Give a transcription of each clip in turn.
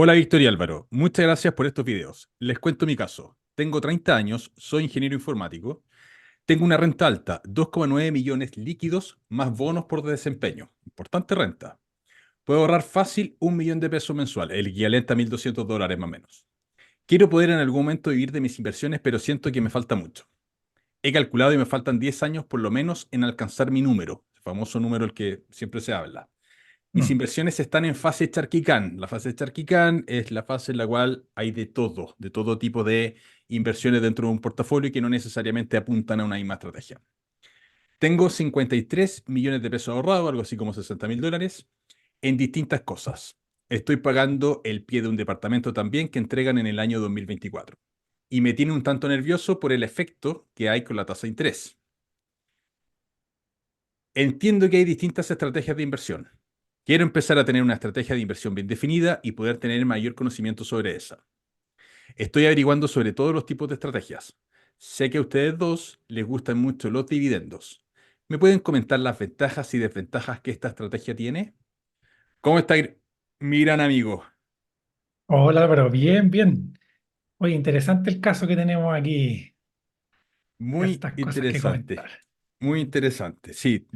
Hola Victoria Álvaro, muchas gracias por estos videos. Les cuento mi caso. Tengo 30 años, soy ingeniero informático, tengo una renta alta, 2,9 millones líquidos más bonos por desempeño. Importante renta. Puedo ahorrar fácil 1 millón de pesos mensual, el equivalente a $1.200 más o menos. Quiero poder en algún momento vivir de mis inversiones, pero siento que me falta mucho. He calculado y me faltan 10 años por lo menos en alcanzar mi número, el famoso número del que siempre se habla. Mis Mm. inversiones están en fase Charquicán. La fase Charquicán es la fase en la cual hay de todo tipo de inversiones dentro de un portafolio y que no necesariamente apuntan a una misma estrategia. Tengo 53 millones de pesos ahorrados, algo así como $60.000, en distintas cosas. Estoy pagando el pie de un departamento también que entregan en el año 2024. Y me tiene un tanto nervioso por el efecto que hay con la tasa de interés. Entiendo que hay distintas estrategias de inversión. Quiero empezar a tener una estrategia de inversión bien definida y poder tener mayor conocimiento sobre esa. Estoy averiguando sobre todos los tipos de estrategias. Sé que a ustedes dos les gustan mucho los dividendos. ¿Me pueden comentar las ventajas y desventajas que esta estrategia tiene? ¿Cómo está mi gran amigo? Hola, pero bien, bien. Oye, interesante el caso que tenemos aquí. Muy Estas cosas que interesante. comentar. Muy interesante. Sí,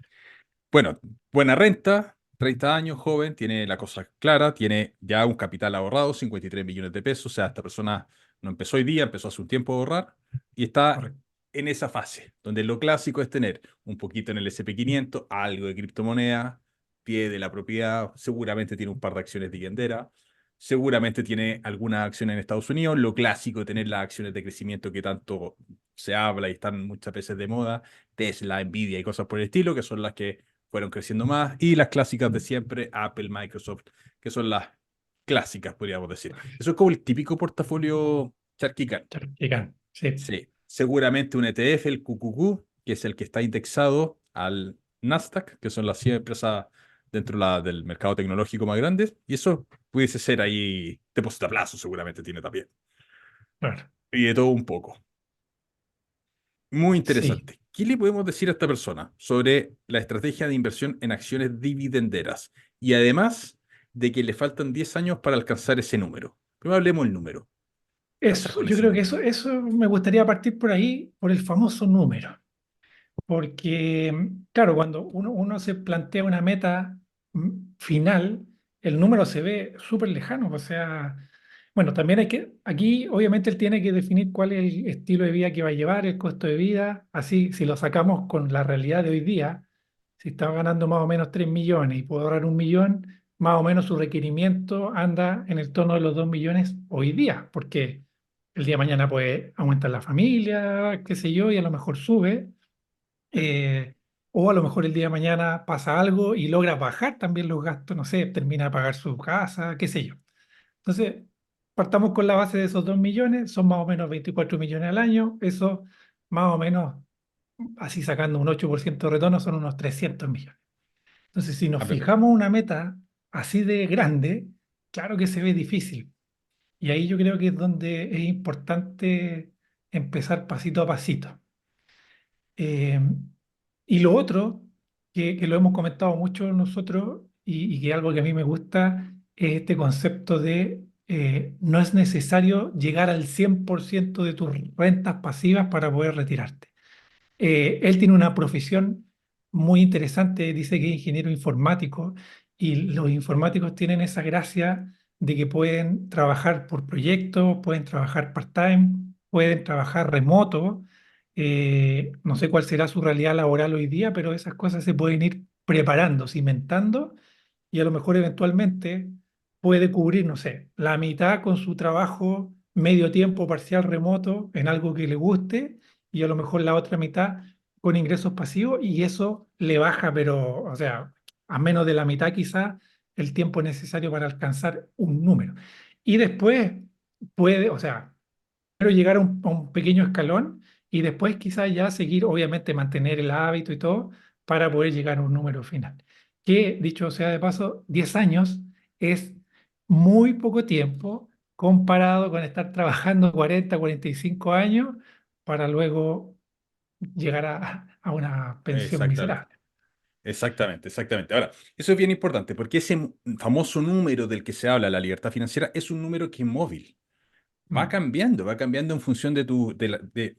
bueno, buena renta, 30 años, joven, tiene la cosa clara, tiene ya un capital ahorrado, 53 millones de pesos, o sea, esta persona no empezó hoy día, empezó hace un tiempo a ahorrar y está Correcto. en esa fase, donde lo clásico es tener un poquito en el S&P 500, algo de criptomoneda, pie de la propiedad, seguramente tiene un par de acciones de Yendera, seguramente tiene algunas acciones en Estados Unidos, lo clásico de tener las acciones de crecimiento que tanto se habla y están muchas veces de moda, Tesla, Nvidia y cosas por el estilo, que son las que fueron creciendo más, y las clásicas de siempre, Apple, Microsoft, que son las clásicas, podríamos decir. Eso es como el típico portafolio charquicán. Charquicán. Sí, Sí, seguramente un ETF, el QQQ, que es el que está indexado al Nasdaq, que son las 100 empresas dentro del mercado tecnológico más grandes, y eso pudiese ser ahí, depósito a plazo seguramente tiene también, claro. y de todo un poco. Muy Sí. interesante. ¿Qué le podemos decir a esta persona sobre la estrategia de inversión en acciones dividenderas? Y además de que le faltan 10 años para alcanzar ese número. Primero hablemos del número. ¿Qué pasa Eso, con yo ese creo que número? eso me gustaría partir por ahí, por el famoso número. Porque, claro, cuando uno se plantea una meta final, el número se ve súper lejano. O sea, bueno, también aquí obviamente él tiene que definir cuál es el estilo de vida que va a llevar, el costo de vida. Así, si lo sacamos con la realidad de hoy día, si está ganando más o menos 3 millones y puede ahorrar 1 millón, más o menos su requerimiento anda en el tono de los 2 millones hoy día, porque el día de mañana puede aumentar la familia, qué sé yo, y a lo mejor sube, eh, o a lo mejor el día de mañana pasa algo y logra bajar también los gastos, no sé, termina de pagar su casa, qué sé yo. Entonces, partamos con la base de esos 2 millones, son más o menos 24 millones al año, eso más o menos, así sacando un 8% de retorno, son unos 300 millones. Entonces, si nos A ver, fijamos una meta así de grande, claro que se ve difícil. Y ahí yo creo que es donde es importante empezar pasito a pasito. Eh, y lo otro, que lo hemos comentado mucho nosotros y que es algo que a mí me gusta, es este concepto de no es necesario llegar al 100% de tus rentas pasivas para poder retirarte. Él tiene una profesión muy interesante, dice que es ingeniero informático y los informáticos tienen esa gracia de que pueden trabajar por proyectos, pueden trabajar part-time, pueden trabajar remoto. No sé cuál será su realidad laboral hoy día, pero esas cosas se pueden ir preparando, cimentando y a lo mejor eventualmente puede cubrir, no sé, la mitad con su trabajo medio tiempo parcial remoto en algo que le guste y a lo mejor la otra mitad con ingresos pasivos y eso le baja, pero, o sea, a menos de la mitad quizá el tiempo necesario para alcanzar un número. Y después puede, o sea, primero llegar a un pequeño escalón y después quizá ya seguir, obviamente mantener el hábito y todo para poder llegar a un número final. Que, dicho sea de paso, 10 años es muy poco tiempo comparado con estar trabajando 40, 45 años para luego llegar a una pensión exactamente. miserable. Exactamente, exactamente. Ahora, eso es bien importante porque ese famoso número del que se habla, la libertad financiera, es un número que es móvil. Mm, Va cambiando en función de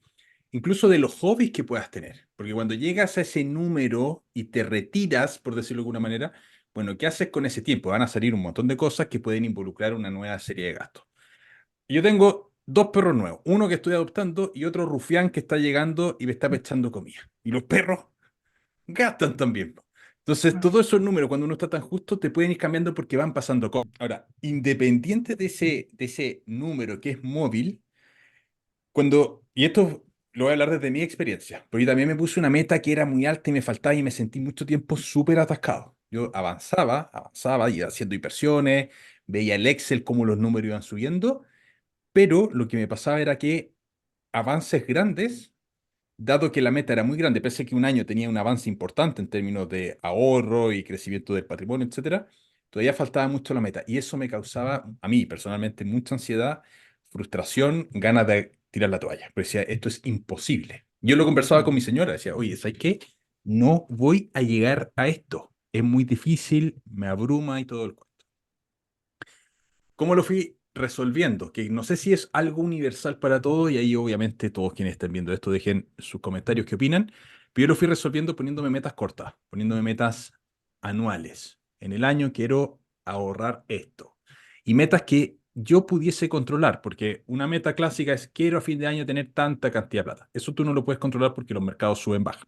incluso de los hobbies que puedas tener. Porque cuando llegas a ese número y te retiras, por decirlo de alguna manera, bueno, ¿qué haces con ese tiempo? Van a salir un montón de cosas que pueden involucrar una nueva serie de gastos. Yo tengo dos perros nuevos, uno que estoy adoptando y otro rufián que está llegando y me está echando comida. Y los perros gastan también, po. Entonces, claro. todos esos números, cuando uno está tan justo, te pueden ir cambiando porque van pasando cosas. Ahora, independiente de ese número que es móvil, y esto lo voy a hablar desde mi experiencia, porque yo también me puse una meta que era muy alta y me faltaba y me sentí mucho tiempo súper atascado. Yo avanzaba, iba haciendo inversiones, veía el Excel cómo los números iban subiendo, pero lo que me pasaba era que avances grandes, dado que la meta era muy grande, pese a que un año tenía un avance importante en términos de ahorro y crecimiento del patrimonio, etcétera, todavía faltaba mucho la meta. Y eso me causaba, a mí personalmente, mucha ansiedad, frustración, ganas de tirar la toalla. Pero decía, esto es imposible. Yo lo conversaba con mi Mm, señora, decía, oye, ¿sabes qué? No voy a llegar a esto. Es muy difícil, me abruma y todo el cuento. ¿Cómo lo fui resolviendo? Que no sé si es algo universal para todos, y ahí obviamente todos quienes estén viendo esto dejen sus comentarios qué opinan, pero yo lo fui resolviendo poniéndome metas cortas, poniéndome metas anuales. En el año quiero ahorrar esto. Y metas que yo pudiese controlar, porque una meta clásica es quiero a fin de año tener tanta cantidad de plata. Eso tú no lo puedes controlar porque los mercados suben, bajan.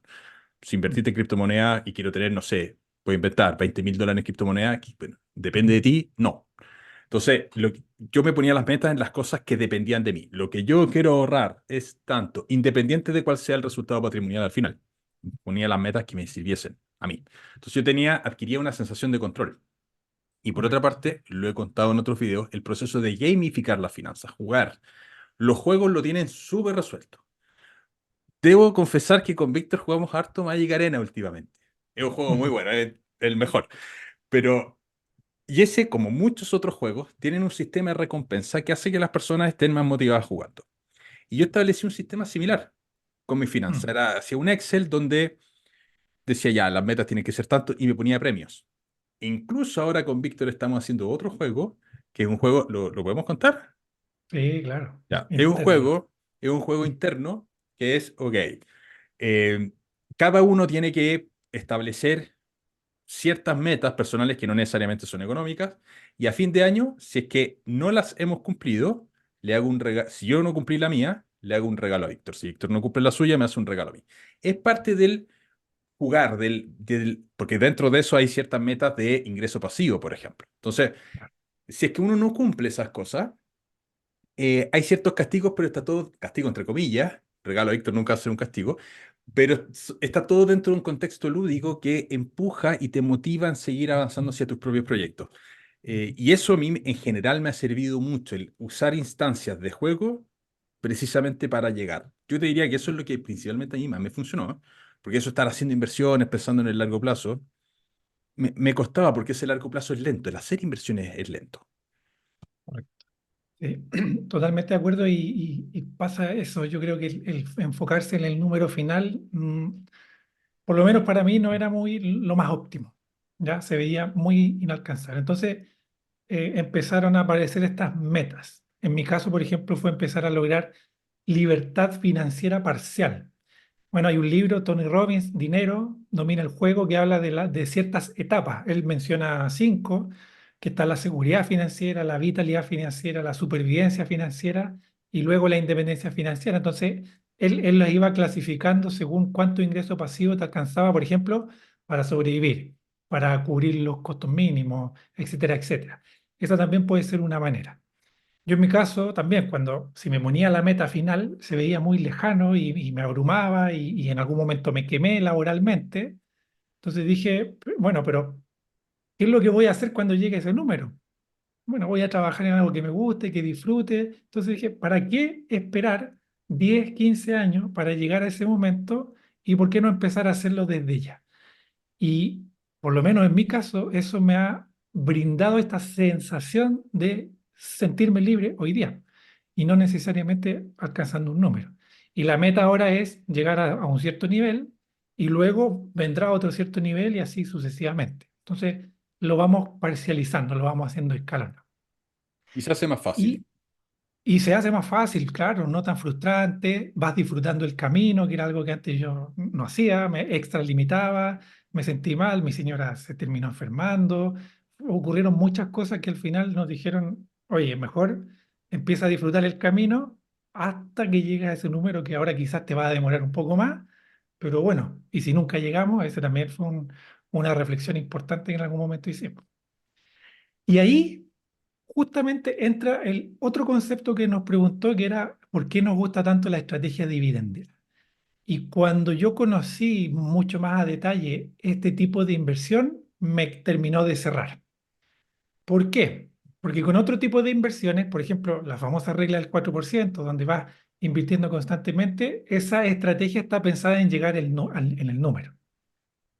Si mm, invertiste en criptomonedas y quiero tener, no sé, puedo inventar $20.000 en criptomonedas, bueno, depende de ti, no. Entonces, yo me ponía las metas en las cosas que dependían de mí. Lo que yo quiero ahorrar es tanto, independiente de cuál sea el resultado patrimonial al final. Ponía las metas que me sirviesen a mí. Entonces, adquiría una sensación de control. Y por otra correcto. parte, lo he contado en otros videos, el proceso de gamificar las finanzas, jugar. Los juegos lo tienen súper resuelto. Debo confesar que con Víctor jugamos harto Magic Arena últimamente. Es un juego muy Mm, bueno, es el mejor. Pero y ese, como muchos otros juegos, tienen un sistema de recompensa que hace que las personas estén más motivadas jugando. Y yo establecí un sistema similar con mi finanza. mm. Era hacia un Excel donde decía ya, las metas tienen que ser tanto y me ponía premios. Incluso ahora con Víctor estamos haciendo otro juego, que es un juego, ¿lo podemos contar? Sí, claro. Ya, Interno. es un juego interno que es, ok, cada uno tiene que establecer ciertas metas personales que no necesariamente son económicas, y a fin de año, si es que no las hemos cumplido, le hago un regalo. Si yo no cumplí la mía, le hago un regalo a Víctor. Si Víctor no cumple la suya, me hace un regalo a mí. Es parte del jugar, porque dentro de eso hay ciertas metas de ingreso pasivo, por ejemplo. Entonces, si es que uno no cumple esas cosas, hay ciertos castigos, pero está todo, castigo entre comillas, regalo a Víctor nunca va a ser un castigo, pero está todo dentro de un contexto lúdico que empuja y te motiva a seguir avanzando hacia tus propios proyectos. Y eso a mí en general me ha servido mucho, el usar instancias de juego precisamente para llegar. Yo te diría que eso es lo que principalmente a mí más me funcionó, ¿eh? Porque eso estar haciendo inversiones, pensando en el largo plazo, me costaba porque ese largo plazo es lento, el hacer inversiones es lento. Correcto. Sí, totalmente de acuerdo y pasa eso. Yo creo que el enfocarse en el número final, por lo menos para mí, no era muy lo más óptimo. Ya se veía muy inalcanzable. Entonces empezaron a aparecer estas metas. En mi caso, por ejemplo, fue empezar a lograr libertad financiera parcial. Bueno, hay un libro, Tony Robbins, Dinero, domina el juego, que habla de ciertas etapas. Él menciona cinco, que está la seguridad financiera, la vitalidad financiera, la supervivencia financiera y luego la independencia financiera. Entonces, él las iba clasificando según cuánto ingreso pasivo te alcanzaba, por ejemplo, para sobrevivir, para cubrir los costos mínimos, etcétera, etcétera. Esa también puede ser una manera. Yo en mi caso también, cuando si me ponía la meta final, se veía muy lejano y me abrumaba y en algún momento me quemé laboralmente. Entonces dije, bueno, pero ¿qué es lo que voy a hacer cuando llegue ese número? Bueno, voy a trabajar en algo que me guste, que disfrute. Entonces dije, ¿para qué esperar 10, 15 años para llegar a ese momento y por qué no empezar a hacerlo desde ya? Y por lo menos en mi caso, eso me ha brindado esta sensación de sentirme libre hoy día y no necesariamente alcanzando un número. Y la meta ahora es llegar a un cierto nivel y luego vendrá otro cierto nivel y así sucesivamente. Entonces, lo vamos parcializando, lo vamos haciendo escalando. Y se hace más fácil. Y y se hace más fácil, claro, no tan frustrante, vas disfrutando el camino, que era algo que antes yo no hacía, me extralimitaba, me sentí mal, mi señora se terminó enfermando, ocurrieron muchas cosas que al final nos dijeron, oye, mejor empieza a disfrutar el camino hasta que llegues a ese número que ahora quizás te va a demorar un poco más, pero bueno, y si nunca llegamos, ese también fue una reflexión importante que en algún momento hicimos. Y ahí justamente entra el otro concepto que nos preguntó, que era por qué nos gusta tanto la estrategia dividendera. Y cuando yo conocí mucho más a detalle este tipo de inversión, me terminó de cerrar. ¿Por qué? Porque con otro tipo de inversiones, por ejemplo, la famosa regla del 4%, donde vas invirtiendo constantemente, esa estrategia está pensada en llegar en el número.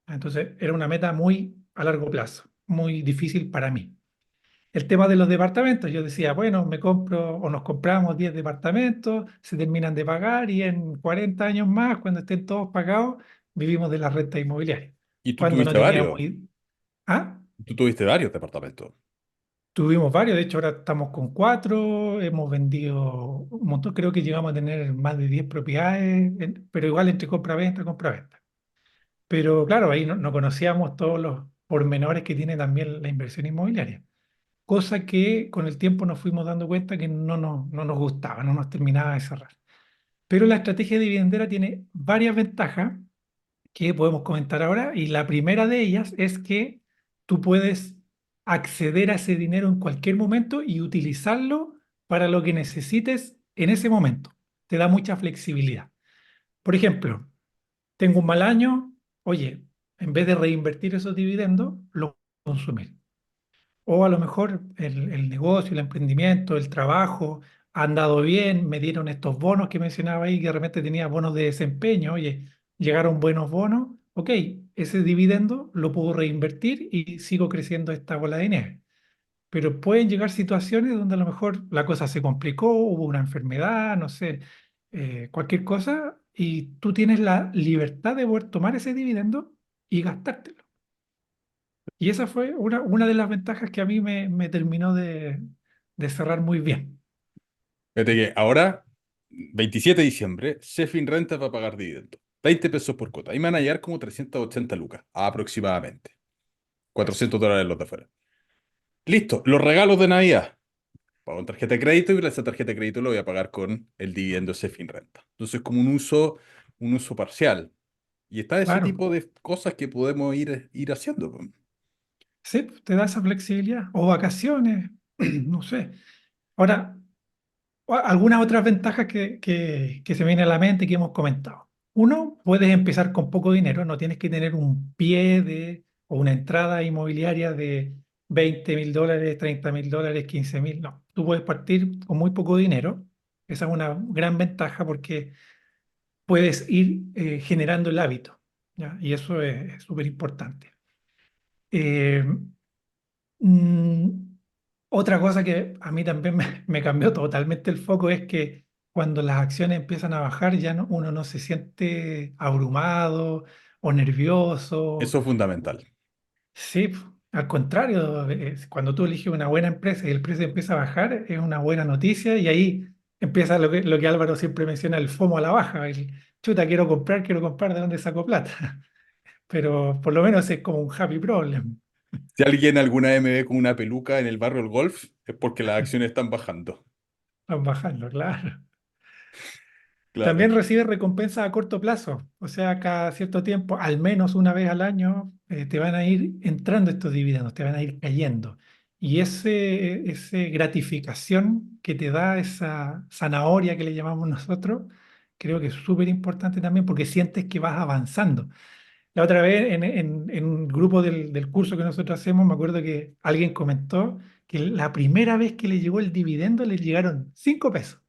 Entonces, era una meta muy a largo plazo, muy difícil para mí. El tema de los departamentos, yo decía, bueno, me compro o nos compramos 10 departamentos, se terminan de pagar y en 40 años más, cuando estén todos pagados, vivimos de la renta inmobiliaria. Y tú Cuando no tuviste teníamos... varios. Ah, Tú tuviste varios departamentos. tuvimos varios, de hecho ahora estamos con 4, hemos vendido un montón, creo que llegamos a tener más de 10 propiedades, pero igual entre compra-venta, compra-venta. Pero claro, ahí no conocíamos todos los pormenores que tiene también la inversión inmobiliaria, cosa que con el tiempo nos fuimos dando cuenta que no nos gustaba, no nos terminaba de cerrar. Pero la estrategia dividendera tiene varias ventajas que podemos comentar ahora, y la primera de ellas es que tú puedes acceder a ese dinero en cualquier momento y utilizarlo para lo que necesites en ese momento. Te da mucha flexibilidad. Por ejemplo, tengo un mal año, oye, en vez de reinvertir esos dividendos, los consumir. O a lo mejor el negocio, el emprendimiento, el trabajo ha andado bien, me dieron estos bonos que mencionaba ahí, que de repente tenía bonos de desempeño, oye, llegaron buenos bonos, ok, ese dividendo lo puedo reinvertir y sigo creciendo esta bola de nieve. Pero pueden llegar situaciones donde a lo mejor la cosa se complicó, hubo una enfermedad, no sé, cualquier cosa, y tú tienes la libertad de poder tomar ese dividendo y gastártelo. Y esa fue una de las ventajas que a mí me terminó de cerrar muy bien. Fíjate que ahora, 27 de diciembre, Sheffield Renta va a pagar dividendos. 20 pesos por cuota. Y me van a llegar como 380 lucas, aproximadamente. $400 los de afuera. Listo, los regalos de Navidad. Pago con tarjeta de crédito y esa tarjeta de crédito lo voy a pagar con el dividendo Sheffield Renta. Entonces, como un uso parcial. Y está ese Claro, tipo de cosas que podemos ir haciendo, po. sí, te da esa flexibilidad. O vacaciones, no sé. Ahora, algunas otras ventajas que se me vienen a la mente que hemos comentado. Uno, puedes empezar con poco dinero, no tienes que tener un pie o una entrada inmobiliaria de $20.000, $30.000, 15.000. No, tú puedes partir con muy poco dinero. Esa es una gran ventaja porque puedes ir generando el hábito, ¿ya? Y eso es súper importante. Eh, mm, Otra cosa que a mí también me cambió totalmente el foco es que cuando las acciones empiezan a bajar ya uno no se siente abrumado o nervioso. Eso es fundamental. Sí, al contrario, cuando tú eliges una buena empresa y el precio empieza a bajar, es una buena noticia y ahí empieza lo que Álvaro siempre menciona, el FOMO a la baja, el chuta, quiero comprar, ¿de dónde saco plata? Pero por lo menos es como un happy problem, Si alguien alguna vez me ve con una peluca en el barrio del golf, es porque las acciones están bajando. van bajando, claro. Claro. También recibe recompensas a corto plazo, o sea, cada cierto tiempo, al menos una vez al año, te van a ir entrando estos dividendos, te van a ir cayendo. Y ese gratificación que te da esa zanahoria que le llamamos nosotros, creo que es súper importante también porque sientes que vas avanzando. La otra vez en un grupo del curso que nosotros hacemos, me acuerdo que alguien comentó que la primera vez que le llegó el dividendo le llegaron 5 pesos.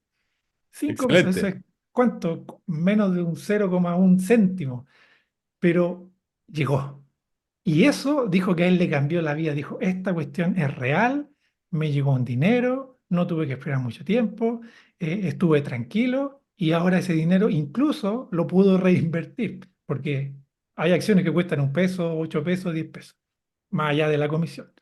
5 pesos, eso Excelente. es ¿cuánto? Menos de un 0,1 céntimo, pero llegó. Y eso dijo que a él le cambió la vida. Dijo, esta cuestión es real, me llegó un dinero, no tuve que esperar mucho tiempo, estuve tranquilo y ahora ese dinero incluso lo pudo reinvertir, porque Hay acciones que cuestan 1 peso, 8 pesos, 10 pesos, más allá de la comisión.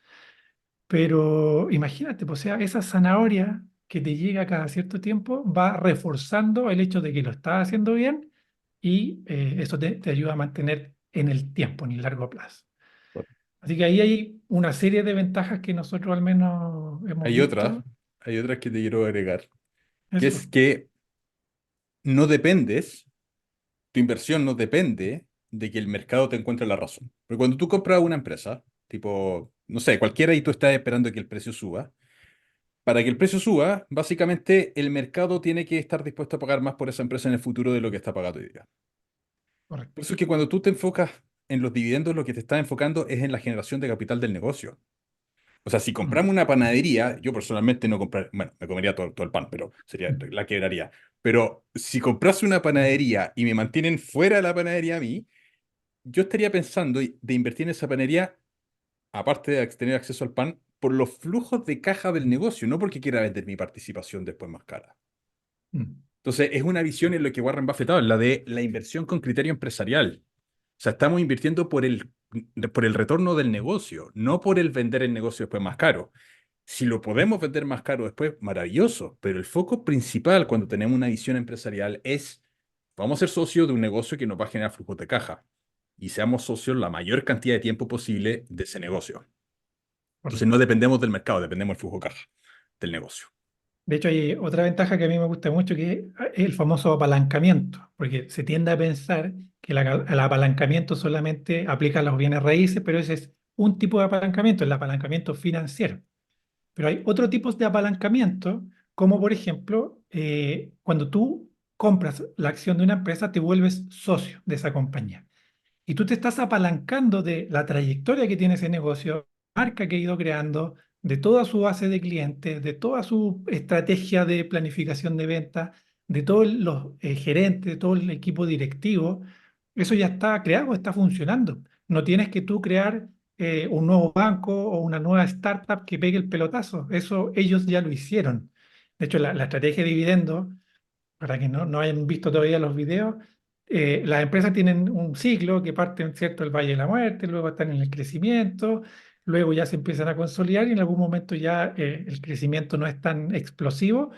Pero imagínate, pues, o sea, esa zanahoria que te llega cada cierto tiempo va reforzando el hecho de que lo estás haciendo bien y eso te ayuda a mantener en el tiempo, en el largo plazo. Así que ahí hay una serie de ventajas que nosotros al menos hemos Hay otras, visto. hay otras que te quiero agregar, que Eso. es que no dependes, tu inversión no depende de que el mercado te encuentre la razón. Porque cuando tú compras una empresa, tipo, no sé, cualquiera y tú estás esperando que el precio suba, para que el precio suba, básicamente el mercado tiene que estar dispuesto a pagar más por esa empresa en el futuro de lo que está pagando hoy día. Correcto. Por eso es que cuando tú te enfocas en los dividendos, lo que te estás enfocando es en la generación de capital del negocio. O sea, si Mm, compramos una panadería, yo personalmente no compraría, bueno, me comería todo el pan, pero sería, mm, la quebraría. Pero si comprase una panadería y me mantienen fuera de la panadería a mí, yo estaría pensando de invertir en esa panadería, aparte de tener acceso al pan, por los flujos de caja del negocio, no porque quiera vender mi participación después más cara. mm, Entonces, es una visión en lo que Warren Buffett habla, la de la inversión con criterio empresarial. O sea, estamos invirtiendo por el retorno del negocio, no por el vender el negocio después más caro. Si lo podemos vender más caro después, maravilloso, pero el foco principal cuando tenemos una visión empresarial es, vamos a ser socios de un negocio que nos va a generar flujos de caja y seamos socios la mayor cantidad de tiempo posible de ese negocio. Entonces no correcto. dependemos del mercado, dependemos del flujo de caja del negocio. De hecho, hay otra ventaja que a mí me gusta mucho, que es el famoso apalancamiento, porque se tiende a pensar que el apalancamiento solamente aplica a los bienes raíces, pero ese es un tipo de apalancamiento, el apalancamiento financiero. Pero hay otros tipos de apalancamiento, como por ejemplo, cuando tú compras la acción de una empresa, te vuelves socio de esa compañía. Y tú te estás apalancando de la trayectoria que tiene ese negocio, marca que ha ido creando, de toda su base de clientes, de toda su estrategia de planificación de ventas, de todos los gerentes, de todo el equipo directivo. Eso ya está creado, está funcionando. No tienes que tú crear un nuevo banco o una nueva startup que pegue el pelotazo. Eso ellos ya lo hicieron. De hecho, la estrategia de dividendos, para que no hayan visto todavía los videos, las empresas tienen un ciclo que parten, ¿cierto?, el Valle de la Muerte, luego están en el crecimiento, luego ya se empiezan a consolidar y en algún momento ya el crecimiento no es tan explosivo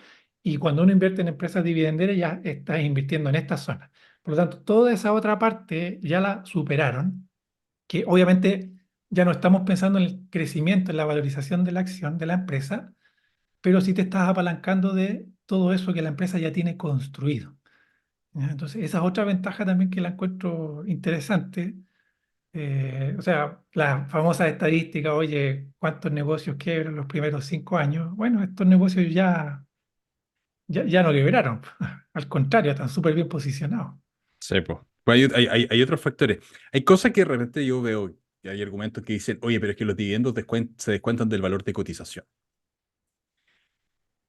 y cuando uno invierte en empresas dividenderas ya está invirtiendo en esta zona. Por lo tanto, toda esa otra parte ya la superaron, que obviamente ya no estamos pensando en el crecimiento, en la valorización de la acción de la empresa, pero sí te estás apalancando de todo eso que la empresa ya tiene construido. ¿Ya? Entonces, esa es otra ventaja también que la encuentro interesante. O sea, la famosa estadística, oye, ¿cuántos negocios quiebran los primeros 5 años? Bueno, estos negocios ya no quebraron. Al contrario, están súper bien posicionados. Sí, pues. Hay otros factores. Hay cosas que de repente yo veo, que hay argumentos que dicen, oye, pero es que los dividendos se descuentan del valor de cotización.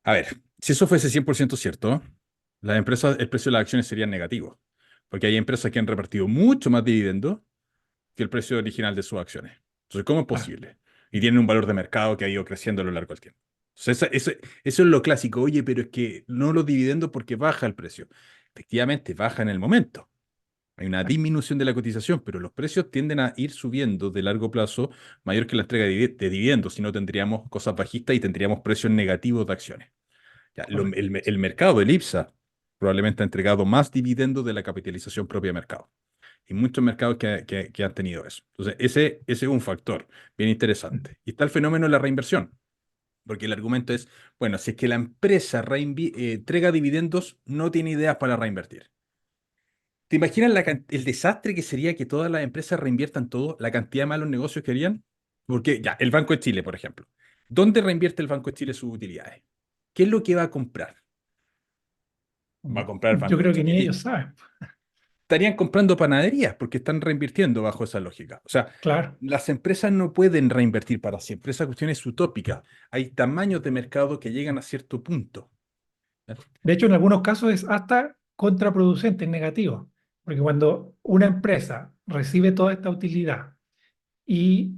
A ver, si eso fuese 100% cierto, las empresas, el precio de las acciones sería negativo, porque hay empresas que han repartido mucho más dividendos que el precio original de sus acciones. Entonces, ¿cómo es Claro. posible? Y tienen un valor de mercado que ha ido creciendo a lo largo del tiempo. Entonces, eso es lo clásico. Oye, pero es que no los dividendos porque baja el precio. Efectivamente, baja en el momento. Hay una disminución de la cotización, pero los precios tienden a ir subiendo de largo plazo mayor que la entrega de dividendos, si no tendríamos cosas bajistas y tendríamos precios negativos de acciones. Ya, Correcto. el mercado, el IPSA, probablemente ha entregado más dividendos de la capitalización propia de mercado. Y muchos mercados que han tenido eso. Entonces, ese es un factor bien Mm. interesante. Y está el fenómeno de la reinversión, porque el argumento es, bueno, si es que la empresa entrega dividendos, no tiene ideas para reinvertir. ¿Te imaginas el desastre que sería que todas las empresas reinviertan todo, la cantidad de malos negocios que harían? Porque ya, el Banco de Chile, por ejemplo. ¿Dónde reinvierte el Banco de Chile sus utilidades? ¿Qué es lo que va a comprar? Va a comprar el Yo Banco de creo que ni Chile. ellos saben. Estarían comprando panaderías porque están reinvirtiendo bajo esa lógica. O sea, Claro. las empresas no pueden reinvertir para siempre. Esa cuestión es utópica. Hay tamaños de mercado que llegan a cierto punto. De hecho, en algunos casos es hasta contraproducente, es negativo. Porque cuando una empresa recibe toda esta utilidad y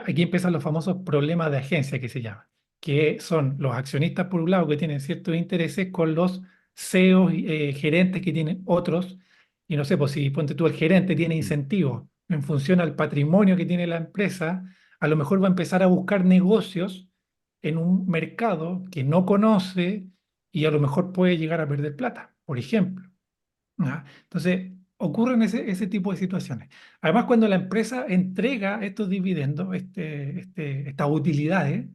aquí empiezan los famosos problemas de agencia que se llaman, que son los accionistas por un lado que tienen ciertos intereses con los CEOs, gerentes que tienen otros, y no sé, pues si ponte tú el gerente tiene Mm. incentivos en función al patrimonio que tiene la empresa, a lo mejor va a empezar a buscar negocios en un mercado que no conoce y a lo mejor puede llegar a perder plata, por ejemplo. ¿Ya? Entonces, ocurren ese tipo de situaciones. Además, cuando la empresa entrega estos dividendos, estas utilidades,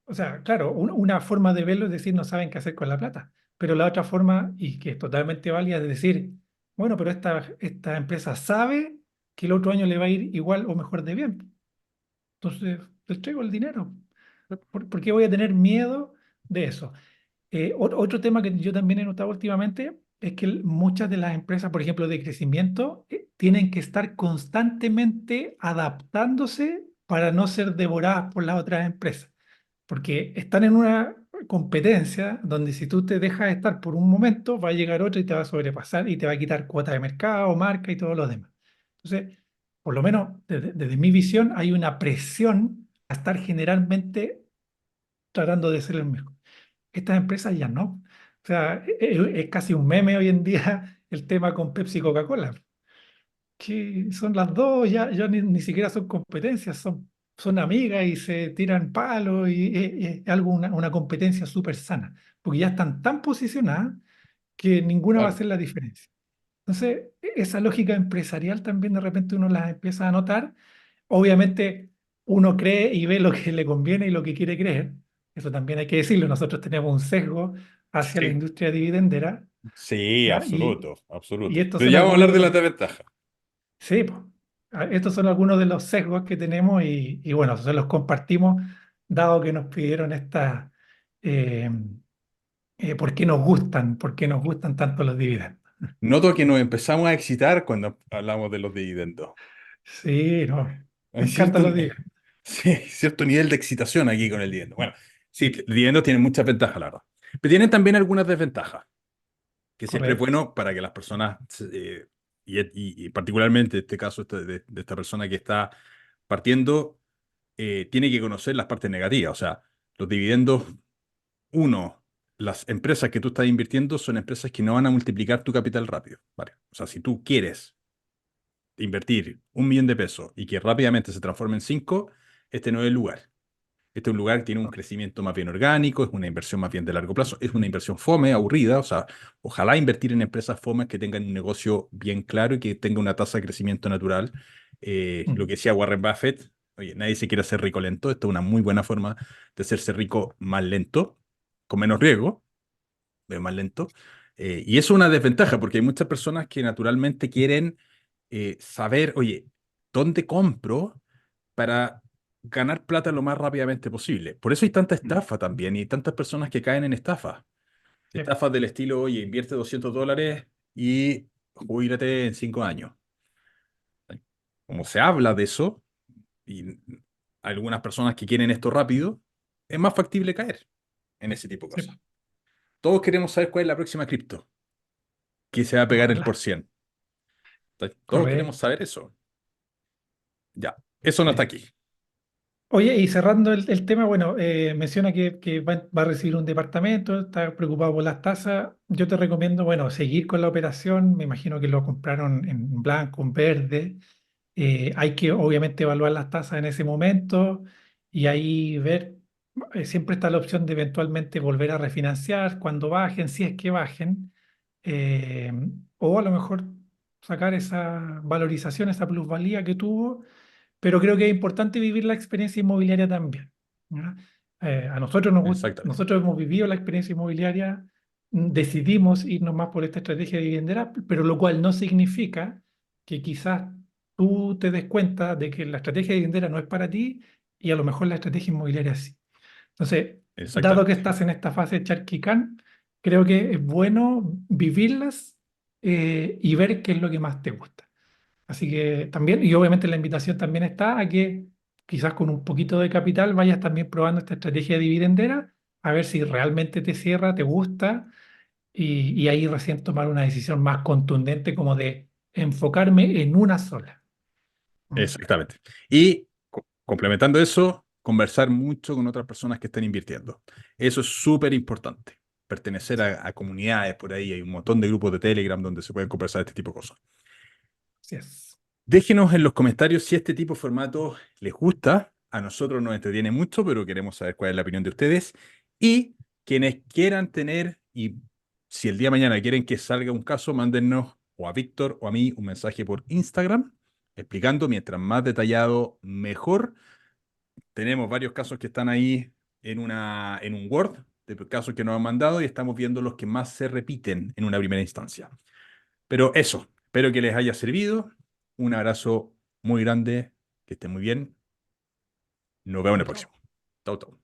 o sea, claro, una forma de verlo es decir, no saben qué hacer con la plata, pero la otra forma, y que es totalmente válida, es decir, bueno, pero esta empresa sabe que el otro año le va a ir igual o mejor de bien. Entonces, les traigo el dinero. ¿Por qué voy a tener miedo de eso? Otro tema que yo también he notado últimamente es que muchas de las empresas, por ejemplo, de crecimiento, tienen que estar constantemente adaptándose para no ser devoradas por las otras empresas, porque están en una competencia donde si tú te dejas estar por un momento, va a llegar otra y te va a sobrepasar y te va a quitar cuota de mercado, marca y todo lo demás. Entonces, por lo menos desde mi visión, hay una presión a estar generalmente tratando de ser el mejor. Estas empresas ya no. O sea, es casi un meme hoy en día el tema con Pepsi y Coca-Cola, que son las dos, ya ni siquiera son competencias, son amigas y se tiran palos y es algo, una competencia súper sana, porque ya están tan posicionadas que ninguna va a Claro. hacer la diferencia. Entonces, esa lógica empresarial también de repente uno la empieza a notar. Obviamente, uno cree y ve lo que le conviene y lo que quiere creer. Eso también hay que decirlo. Nosotros tenemos un sesgo hacia la Sí, industria dividendera, sí, ¿ya? Y, absoluto, y absoluto. estos Pero son ya vamos a algunos hablar de de los... las desventajas. Sí, po. Estos son algunos de los sesgos que tenemos y bueno, se los compartimos, dado que nos pidieron eh, por qué nos gustan tanto los dividendos. Noto que nos empezamos a excitar cuando hablamos de los dividendos. Sí, no, me Hay encantan cierto, los dividendos. sí, cierto nivel de excitación aquí con el dividendo. Bueno, sí, el dividendo tiene muchas ventajas, la verdad. Pero tienen también algunas desventajas, que siempre es Correcto. bueno para que las personas, y particularmente en este caso de esta persona que está partiendo, tiene que conocer las partes negativas. O sea, los dividendos, uno, las empresas que tú estás invirtiendo son empresas que no van a multiplicar tu capital rápido, ¿vale? O sea, si tú quieres invertir 1 millón de pesos y que rápidamente se transforme en cinco, este no es el lugar. Este es un lugar que tiene un crecimiento más bien orgánico, es una inversión más bien de largo plazo, es una inversión fome, aburrida, o sea, ojalá invertir en empresas fomes que tengan un negocio bien claro y que tenga una tasa de crecimiento natural. Lo Mm. que decía Warren Buffett, oye, nadie se quiere hacer rico lento, esto es una muy buena forma de hacerse rico más lento, con menos riesgo, más lento. Y eso es una desventaja, porque hay muchas personas que naturalmente quieren saber, oye, ¿dónde compro para ganar plata lo más rápidamente posible? Por eso hay tanta Mm. estafa también y tantas personas que caen en estafas. Sí, Estafas del estilo, oye, invierte $200 y jubílate en 5 años. Como se habla de eso y algunas personas que quieren esto rápido, es más factible caer en ese tipo de sí, cosas. Todos queremos saber cuál es la próxima cripto, que se va a pegar el por ojalá. cien. Todos queremos Correcto. saber eso. Ya, eso no está Sí. aquí. Oye, y cerrando el tema, bueno, menciona que va a recibir un departamento, está preocupado por las tasas. Yo te recomiendo, bueno, seguir con la operación. Me imagino que lo compraron en blanco, en verde. Hay que obviamente evaluar las tasas en ese momento y ahí ver, siempre está la opción de eventualmente volver a refinanciar cuando bajen, si es que bajen, eh, o a lo mejor sacar esa valorización, esa plusvalía que tuvo, pero creo que es importante vivir la experiencia inmobiliaria también. ¿Ya? A nosotros Exactamente. nosotros hemos vivido la experiencia inmobiliaria, decidimos irnos más por esta estrategia de vivienda, pero lo cual no significa que quizás tú te des cuenta de que la estrategia de vivienda no es para ti y a lo mejor la estrategia inmobiliaria sí. Entonces, dado que Exactamente. estás en esta fase de charquicán, creo que es bueno vivirlas y ver qué es lo que más te gusta. Así que también, y obviamente la invitación también está a que quizás con un poquito de capital vayas también probando esta estrategia dividendera, a ver si realmente te cierra, te gusta, y ahí recién tomar una decisión más contundente como de enfocarme en una sola. Mm. Exactamente. Y complementando eso, conversar mucho con otras personas que estén invirtiendo. Eso es súper importante. pertenecer a comunidades por ahí. Hay un montón de grupos de Telegram donde se pueden conversar este tipo de cosas. Así es. Déjenos en los comentarios si este tipo de formato les gusta. A nosotros nos entretiene mucho, pero queremos saber cuál es la opinión de ustedes. Y quienes quieran tener, y si el día de mañana quieren que salga un caso, mándennos o a Víctor o a mí un mensaje por Instagram explicando, mientras más detallado, mejor. Tenemos varios casos que están ahí en un Word de casos que nos han mandado y estamos viendo los que más se repiten en una primera instancia. Pero eso, espero que les haya servido. Un abrazo muy grande, que estén muy bien. Nos vemos en Chao, el próximo. chao. Chau, chau.